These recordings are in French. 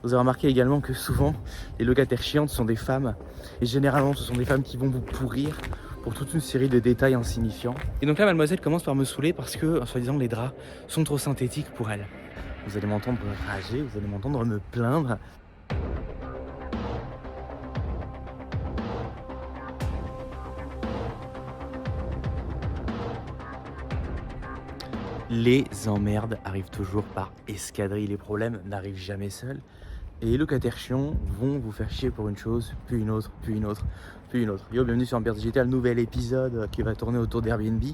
Vous avez remarqué également que souvent, les locataires chiantes sont des femmes. Et généralement, ce sont des femmes qui vont vous pourrir pour toute une série de détails insignifiants. Et donc là, mademoiselle commence par me saouler parce que, en soi-disant, les draps sont trop synthétiques pour elle. Vous allez m'entendre rager, vous allez m'entendre me plaindre. Les emmerdes arrivent toujours par escadrille, les problèmes n'arrivent jamais seuls. Et les locataires chiants vont vous faire chier pour une chose, puis une autre, puis une autre, puis une autre. Yo, bienvenue sur Ambiance Digital, nouvel épisode qui va tourner autour d'Airbnb.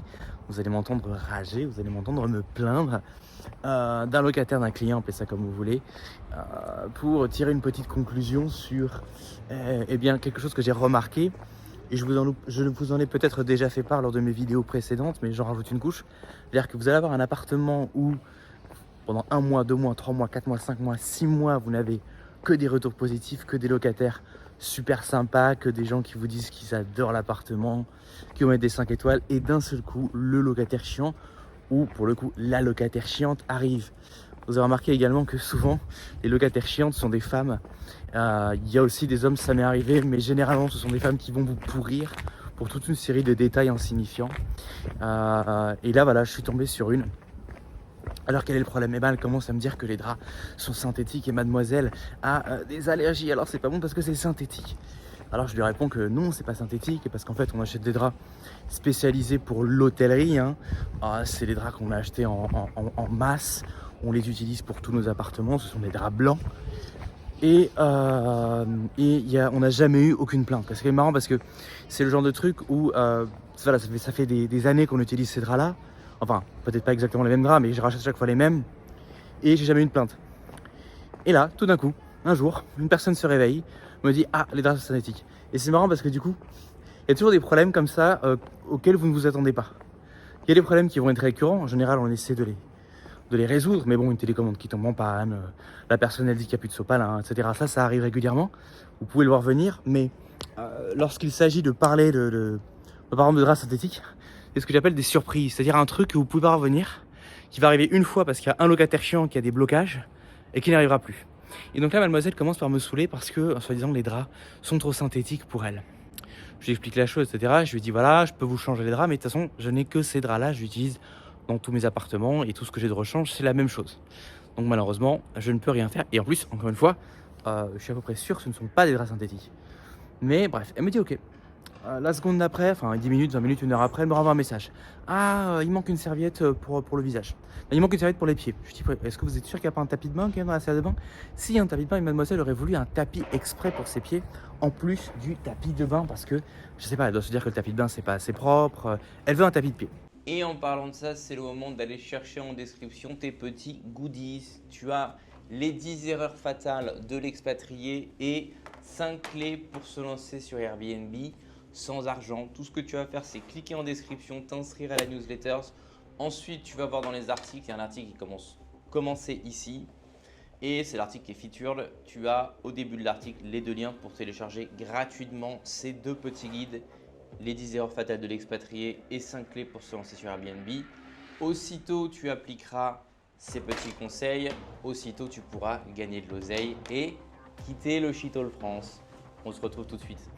Vous allez m'entendre rager, vous allez m'entendre me plaindre d'un locataire, d'un client, appelez ça comme vous voulez, pour tirer une petite conclusion sur eh bien, quelque chose que j'ai remarqué. Et je vous en ai peut-être déjà fait part lors de mes vidéos précédentes, mais j'en rajoute une couche. C'est-à-dire que vous allez avoir un appartement où pendant 1 mois, 2 mois, 3 mois, 4 mois, 5 mois, 6 mois, vous n'avez que des retours positifs, que des locataires super sympas, que des gens qui vous disent qu'ils adorent l'appartement, qui vont mettre des 5 étoiles. Et d'un seul coup, le locataire chiant, ou pour le coup, la locataire chiante arrive. Vous avez remarqué également que souvent, les locataires chiantes sont des femmes. Il y a aussi des hommes, ça m'est arrivé, mais généralement, ce sont des femmes qui vont vous pourrir pour toute une série de détails insignifiants. Et là, voilà, je suis tombé sur une. Alors quel est le problème? Eh ben, elle commence à me dire que les draps sont synthétiques et mademoiselle a des allergies. Alors c'est pas bon parce que c'est synthétique. Alors je lui réponds que non, c'est pas synthétique parce qu'en fait on achète des draps spécialisés pour l'hôtellerie. C'est les draps qu'on a achetés en masse. On les utilise pour tous nos appartements. Ce sont des draps blancs. Et on n'a jamais eu aucune plainte. Parce que c'est marrant parce que c'est le genre de truc où voilà, ça fait des années qu'on utilise ces draps-là. Enfin, peut-être pas exactement les mêmes draps, mais je rachète chaque fois les mêmes. Et j'ai jamais eu de plainte. Et là, tout d'un coup, un jour, une personne se réveille, me dit « Ah, les draps sont synthétiques ». Et c'est marrant parce que du coup, il y a toujours des problèmes comme ça auxquels vous ne vous attendez pas. Il y a des problèmes qui vont être récurrents. En général, on essaie de les résoudre. Mais bon, une télécommande qui tombe en panne, la personne elle dit qu'il n'y a plus de sopalin, etc. Ça arrive régulièrement. Vous pouvez le voir venir. Mais lorsqu'il s'agit de parler par exemple de draps synthétiques, c'est ce que j'appelle des surprises, c'est-à-dire un truc que vous pouvez pas revenir, qui va arriver une fois parce qu'il y a un locataire chiant qui a des blocages et qui n'arrivera plus. Et donc là, mademoiselle commence par me saouler parce que, en soi-disant, les draps sont trop synthétiques pour elle. Je lui explique la chose, etc. Je lui dis voilà, je peux vous changer les draps, mais de toute façon, je n'ai que ces draps-là, je l'utilise dans tous mes appartements et tout ce que j'ai de rechange, c'est la même chose. Donc malheureusement, je ne peux rien faire. Et en plus, encore une fois, je suis à peu près sûr que ce ne sont pas des draps synthétiques. Mais bref, elle me dit ok. La seconde d'après, enfin 10 minutes, 20 minutes, 1 heure après, elle me renvoie un message. Il manque une serviette pour le visage. Il manque une serviette pour les pieds. Je dis, est-ce que vous êtes sûr qu'il n'y a pas un tapis de bain quand même dans la salle de bain? Si, il y a un tapis de bain, et mademoiselle aurait voulu un tapis exprès pour ses pieds, en plus du tapis de bain, parce que, je sais pas, elle doit se dire que le tapis de bain, c'est pas assez propre. Elle veut un tapis de pied. Et en parlant de ça, c'est le moment d'aller chercher en description tes petits goodies. Tu as les 10 erreurs fatales de l'expatrié et 5 clés pour se lancer sur Airbnb sans argent. Tout ce que tu vas faire, c'est cliquer en description, t'inscrire à la newsletter. Ensuite, tu vas voir dans les articles, il y a un article qui commencer ici. Et c'est l'article qui est featured. Tu as au début de l'article les 2 liens pour télécharger gratuitement ces 2 petits guides. Les 10 erreurs fatales de l'expatrié et 5 clés pour se lancer sur Airbnb. Aussitôt tu appliqueras ces petits conseils, aussitôt tu pourras gagner de l'oseille et quitter le shithole France. On se retrouve tout de suite.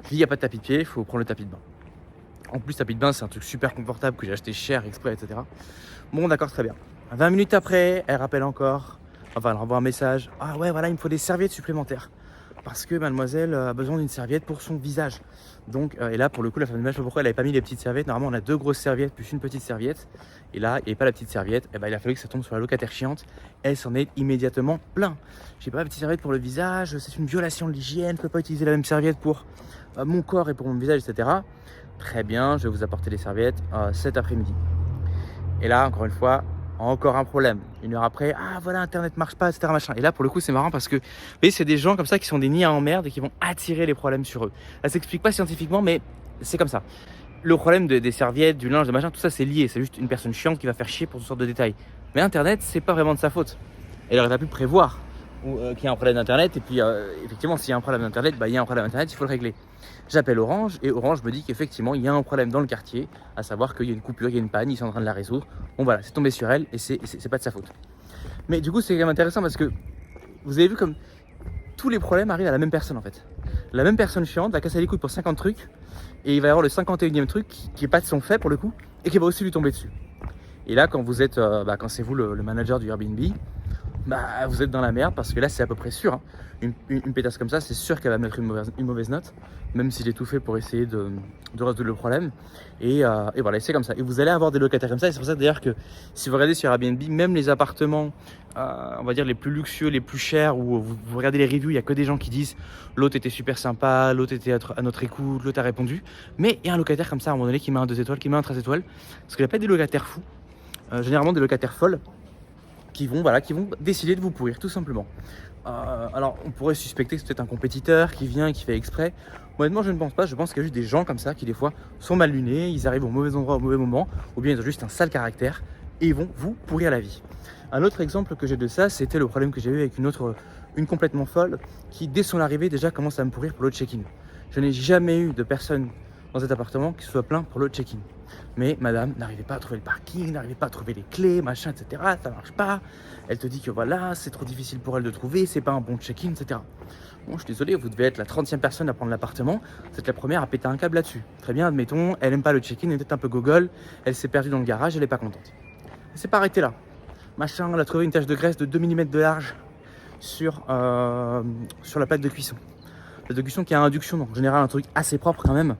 Je dis il n'y a pas de tapis de pied, il faut prendre le tapis de bain. En plus, tapis de bain, c'est un truc super confortable que j'ai acheté cher, exprès, etc. Bon, d'accord, très bien. 20 minutes après, elle rappelle encore. Enfin, elle renvoie un message. Ah ouais, voilà, il me faut des serviettes supplémentaires. Parce que mademoiselle a besoin d'une serviette pour son visage. Donc, et là, pour le coup, la femme de ménage, je sais pas pourquoi elle n'avait pas mis les petites serviettes. Normalement, on a 2 grosses serviettes plus une petite serviette. Et là, il n'y avait pas la petite serviette. Et ben, il a fallu que ça tombe sur la locataire chiante. Elle s'en est immédiatement plaint. J'ai pas la petite serviette pour le visage. C'est une violation de l'hygiène. Je peux pas utiliser la même serviette pour mon corps et pour mon visage, etc. Très bien, je vais vous apporter les serviettes cet après-midi. Et là, encore une fois, encore un problème. 1 heure après, voilà, Internet marche pas, etc. Machin. Et là, pour le coup, c'est marrant parce que, vous voyez, c'est des gens comme ça qui sont des nids à emmerde et qui vont attirer les problèmes sur eux. Ça s'explique pas scientifiquement, mais c'est comme ça. Le problème des serviettes, du linge, de machin, tout ça, c'est lié. C'est juste une personne chiante qui va faire chier pour toutes sortes de détails. Mais Internet, c'est pas vraiment de sa faute. Elle aurait pas pu prévoir qu'il y a un problème d'Internet. Et puis, effectivement, s'il y a un problème d'Internet, il y a un problème d'Internet, il faut le régler. J'appelle Orange et Orange me dit qu'effectivement il y a un problème dans le quartier, à savoir qu'il y a une coupure, il y a une panne, ils sont en train de la résoudre. Bon voilà, c'est tombé sur elle et c'est pas de sa faute. Mais du coup c'est quand même intéressant parce que vous avez vu comme tous les problèmes arrivent à la même personne en fait. La même personne chiante va casser les couilles pour 50 trucs et il va y avoir le 51e truc qui est pas de son fait pour le coup et qui va aussi lui tomber dessus. Et là, quand vous êtes, quand c'est vous le manager du Airbnb, vous êtes dans la merde parce que là, c'est à peu près sûr. Hein. Une pétasse comme ça, c'est sûr qu'elle va mettre une mauvaise note, même si j'ai tout fait pour essayer de résoudre le problème. Et voilà, c'est comme ça. Et vous allez avoir des locataires comme ça. Et c'est pour ça d'ailleurs que si vous regardez sur Airbnb, même les appartements, on va dire les plus luxueux, les plus chers, où vous regardez les reviews, il n'y a que des gens qui disent l'autre était super sympa, l'autre était à notre écoute, l'autre a répondu. Mais il y a un locataire comme ça à un moment donné qui met un 2 étoiles, qui met un 13 étoiles. Parce qu'il n'y a pas des locataires fous, généralement des locataires folles. Qui vont décider de vous pourrir tout simplement. Alors on pourrait suspecter que c'est peut-être un compétiteur qui vient et qui fait exprès. Honnêtement je ne pense pas, je pense qu'il y a juste des gens comme ça qui des fois sont mal lunés, ils arrivent au mauvais endroit au mauvais moment, ou bien ils ont juste un sale caractère et ils vont vous pourrir la vie. Un autre exemple que j'ai de ça, c'était le problème que j'ai eu avec une complètement folle qui dès son arrivée déjà commence à me pourrir pour le check-in. Je n'ai jamais eu de personne dans cet appartement qui se soit plaint pour le check-in. Mais madame n'arrivait pas à trouver le parking, n'arrivait pas à trouver les clés, machin, etc. Ça marche pas. Elle te dit que voilà, c'est trop difficile pour elle de trouver, c'est pas un bon check-in, etc. Bon, je suis désolé, vous devez être la 30e personne à prendre l'appartement. Vous êtes la première à péter un câble là-dessus. Très bien, admettons, elle aime pas le check-in, elle est peut-être un peu gogol, elle s'est perdue dans le garage, elle est pas contente. Elle s'est pas arrêtée là. Machin, elle a trouvé une tache de graisse de 2 mm de large sur la plaque de cuisson. La plaque de cuisson qui a induction, donc en général un truc assez propre quand même.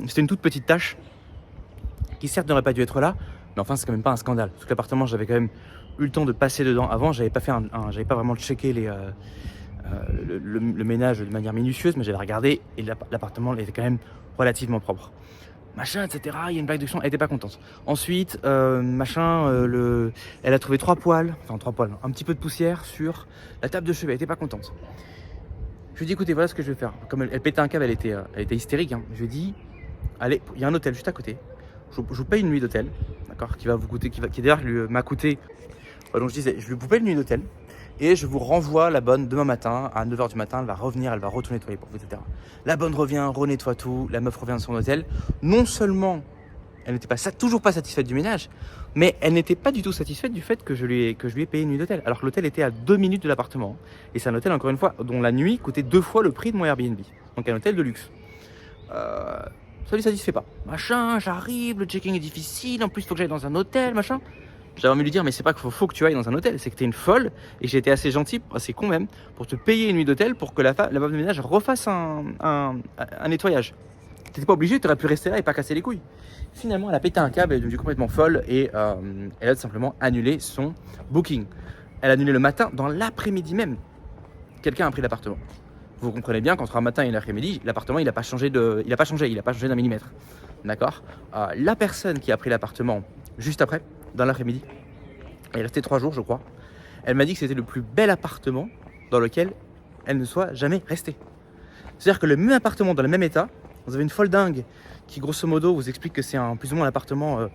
C'était une toute petite tache qui certes n'aurait pas dû être là, mais enfin c'est quand même pas un scandale. Parce que l'appartement, j'avais quand même eu le temps de passer dedans avant, j'avais pas vraiment checké le ménage de manière minutieuse, mais j'avais regardé et l'appartement était quand même relativement propre. Machin, etc. Il y a une plaque de cuisson, elle était pas contente. Ensuite, elle a trouvé 3 poils, un petit peu de poussière sur la table de chevet, elle était pas contente. Je lui ai dit écoutez, voilà ce que je vais faire. Comme elle pétait un câble, elle était hystérique. Hein. Je lui ai dit allez, il y a un hôtel juste à côté. Je vous paye une nuit d'hôtel, d'accord, qui va vous coûter, qui d'ailleurs m'a coûté. Donc je disais, je vous paye une nuit d'hôtel et je vous renvoie la bonne demain matin à 9h du matin. Elle va revenir, elle va retourner nettoyer pour vous, etc. La bonne revient, renettoie tout, la meuf revient de son hôtel. Non seulement elle n'était toujours pas satisfaite du ménage, mais elle n'était pas du tout satisfaite du fait que je lui ai payé une nuit d'hôtel. Alors que l'hôtel était à 2 minutes de l'appartement. Et c'est un hôtel, encore une fois, dont la nuit coûtait 2 fois le prix de mon Airbnb. Donc un hôtel de luxe. Ça lui satisfait pas. Machin, j'arrive, le check-in est difficile, en plus il faut que j'aille dans un hôtel, machin. J'avais envie de lui dire, mais c'est pas qu'il faut que tu ailles dans un hôtel, c'est que t'es une folle, et j'ai été assez gentil, assez con même, pour te payer une nuit d'hôtel pour que la femme de ménage refasse un nettoyage. T'étais pas obligé, t'aurais pu rester là et pas casser les couilles. Finalement, elle a pété un câble, elle est devenue complètement folle, et elle a tout simplement annulé son booking. Elle a annulé le matin, dans l'après-midi même. Quelqu'un a pris l'appartement. Vous comprenez bien qu'entre un matin et un après-midi, l'appartement il n'a pas changé d'un millimètre. D'accord. La personne qui a pris l'appartement juste après, dans l'après-midi, elle est restée 3 jours je crois. Elle m'a dit que c'était le plus bel appartement dans lequel elle ne soit jamais restée. C'est-à-dire que le même appartement dans le même état, vous avez une folle dingue qui grosso modo vous explique que c'est plus ou moins l'appartement.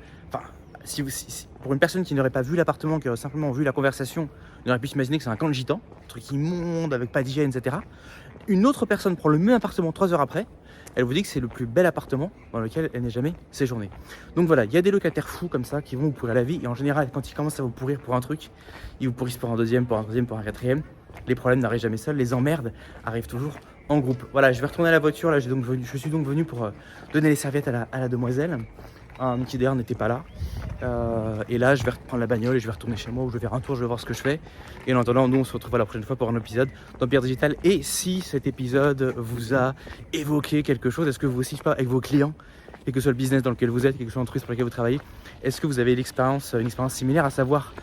Pour une personne qui n'aurait pas vu l'appartement, qui aurait simplement vu la conversation, on aurait pu s'imaginer que c'est un camp de gitans, un truc immonde avec pas d'hygiène, etc. Une autre personne prend le même appartement 3 heures après, elle vous dit que c'est le plus bel appartement dans lequel elle n'ait jamais séjourné. Donc voilà, il y a des locataires fous comme ça qui vont vous pourrir la vie, et en général quand ils commencent à vous pourrir pour un truc, ils vous pourrissent pour un deuxième, pour un troisième, pour un quatrième. Les problèmes n'arrivent jamais seuls, les emmerdes arrivent toujours en groupe. Voilà, je vais retourner à la voiture, là je suis donc venu pour donner les serviettes à la demoiselle. Qui d'ailleurs n'était pas là. Et là, je vais reprendre la bagnole et je vais retourner chez moi où je vais faire un tour, je vais voir ce que je fais. Et en attendant, nous, on se retrouve la prochaine fois pour un épisode d'Empire Digital. Et si cet épisode vous a évoqué quelque chose, est-ce que vous aussi, je sais pas, avec vos clients, quel que soit le business dans lequel vous êtes, quel que soit l'entreprise pour laquelle vous travaillez, est-ce que vous avez une expérience similaire, à savoir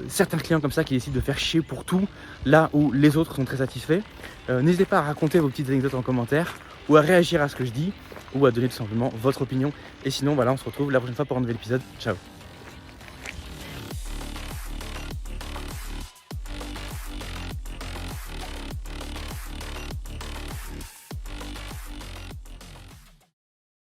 certains clients comme ça qui décident de faire chier pour tout, là où les autres sont très satisfaits. N'hésitez pas à raconter vos petites anecdotes en commentaire ou à réagir à ce que je dis, ou à donner tout simplement votre opinion. Et sinon, voilà, on se retrouve la prochaine fois pour un nouvel épisode. Ciao.